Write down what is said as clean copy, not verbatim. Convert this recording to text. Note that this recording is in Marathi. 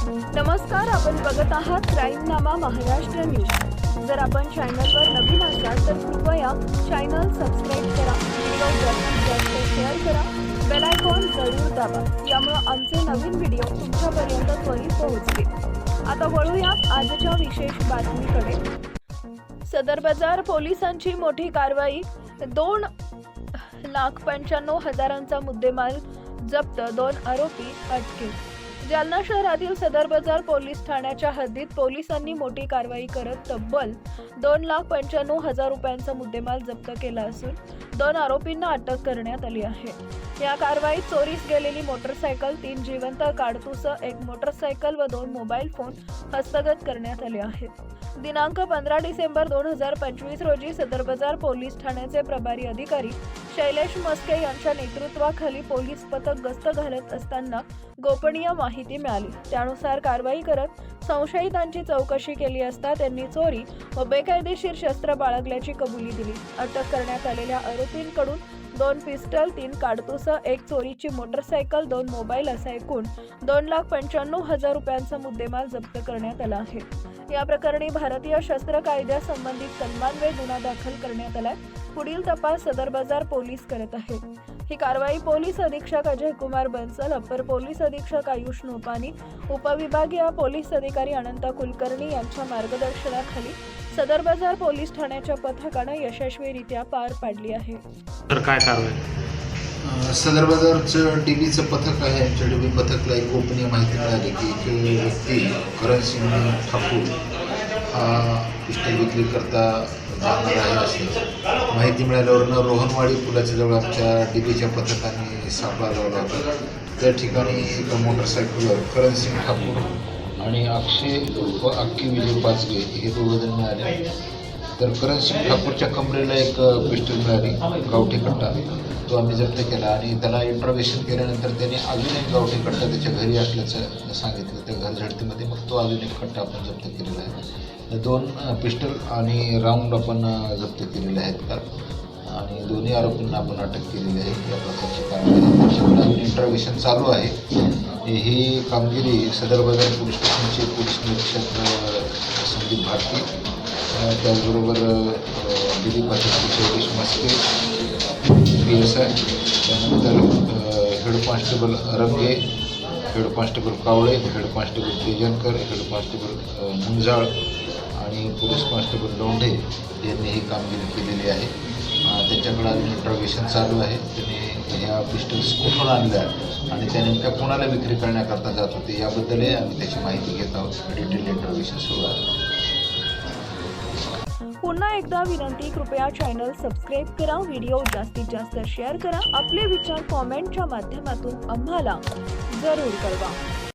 नमस्कार, आपण बघत आहात क्राईमनामा महाराष्ट्र न्यूज। जर आपण चॅनलवर नवीन असाल तर कृपया चॅनल सबस्क्राइब करा, व्हिडिओ जास्तीत जास्त शेअर करा, बेल आयकॉन जरूर दाबा, यामुळे आमचे नवीन व्हिडिओ तुमच्यापर्यंत त्वरित पोहोचतील। आता वळूया आजच्या विशेष बातमीकडे। सदर बाजार पोलिसांची मोठी कारवाई, 2,95,000चा मुद्देमाल जप्त, 2 आरोपी अटकेत। जालना शहरातील सदर बाजार पोलीस ठाण्याच्या हद्दीत पोलिसांनी मोठी कारवाई करत तब्बल 2,95,000 रुपयांचा मुद्देमाल जप्त केला असून 2 आरोपींना अटक करण्यात आली आहे। या कारवाईत चोरीस गेलेली मोटरसायकल, 3 जिवंत काडतूस, 1 मोटरसायकल व 2 मोबाईल फोन हस्तगत करण्यात आले आहेत। दिनांक 15 डिसेंबर 2025 रोजी सदर बाजार पोलीस ठाण्याचे प्रभारी अधिकारी शैलेश मस्के यांच्या नेतृत्वाखाली पोलीस पथक गस्त घालत असताना गोपनीय माहिती मिळाली। त्यानुसार कारवाई करत संशयितांची चौकशी केली असता त्यांनी चोरी व बेकायदेशीर शस्त्र बाळगल्याची कबुली दिली। अटक करण्यात आलेल्या आरोपींकडून 2 पिस्टल, 3 काडतूस, 1 चोरीची मोटरसायकल, 2 मोबाईल असा एकूण 2,95,000 रुपयांचा मुद्देमाल जप्त करण्यात आला आहे। या प्रकरणी भारतीय शस्त्र कायद्यासंबंधित कलमान्वये गुन्हा दाखल करण्यात आलाय। पुढील तपास सदर बाजार पोलीस करत आहेत। ही कारवाई पोलीस अधीक्षक अजय कुमार बन्सल, अप्पर पोलीस अधीक्षक आयुष नोपानी, उपविभागीय पोलीस अधिकारी अनंत कुलकर्णी यांच्या मार्गदर्शनाखाली सदर बाजार पोलीस ठाण्याच्या पथकाने यशस्वीरित्या पार पाडली आहे। तर काय कारवाई? सदर बाजारचं डीबीचं पथक आहे। आमच्या डीबी पथकला एक गोपनीय माहिती मिळाली की एक व्यक्ती करणसिंग ठाकूर हा पिस्टल विक्री करता जाणार आहे असे माहिती मिळाल्यावरनं रोहनवाडी पुलाच्या जवळ आमच्या डीबीच्या पथकाने सापळा लावला होता। त्या ठिकाणी एका मोटरसायकलवर करणसिंग ठाकूर आणि अक्षय उर्फ अक्की विजय पाचगे हे दोघं जण मिळाले। तर करणसिंग ठाकूरच्या कमरेला एक पिस्टल मिळाली, गावठी कट्टा, तो आम्ही जप्त केला आणि त्याला इंट्रोगेशन केल्यानंतर त्याने अजून एक गावठी कट्टा त्याच्या घरी असल्याचं सांगितलं। त्या घर झडतीमध्ये मग तो अजून एक कट्टा आपण जप्त केलेला आहे। 2 पिस्टल आणि राऊंड आपण जप्त केलेले आहेत का आणि दोन्ही आरोपींना आपण अटक केलेली आहे। या प्रकारची कारवाई त्याच्याकडे अजून इंट्रोगेशन चालू आहे। ही कामगिरी सदर बाजार पोलीस स्टेशनचे पोलीस निरीक्षक संदीप भारती, त्याचबरोबर दिलीप भाजपचे शैलेश मस्के PSI, त्यानंतर हेड कॉन्स्टेबल रंगे, हेड कॉन्स्टेबल कावळे, head constable Tejankar, head constable Munjal आणि पोलीस कॉन्स्टेबल लोंढे यांनी ही कामगिरी केलेली आहे। त्यांच्याकडे अजून इंट्रोगेशन चालू आहे। त्यांनी ह्या पिस्टल्स कुठून आणल्या आणि त्या नेमक्या कोणाला विक्री करण्याकरता जात होते याबद्दलही आम्ही त्याची माहिती घेत आहोत। डिटेल इंट्रोगेशन सुरू आहे। पुन्हा एकदा विनंती, कृपया चॅनल सबस्क्राइब करा, व्हिडिओ जास्तीत जास्त शेअर करा, आपले विचार कॉमेंटच्या माध्यमातून आम्हाला जरूर कळवा।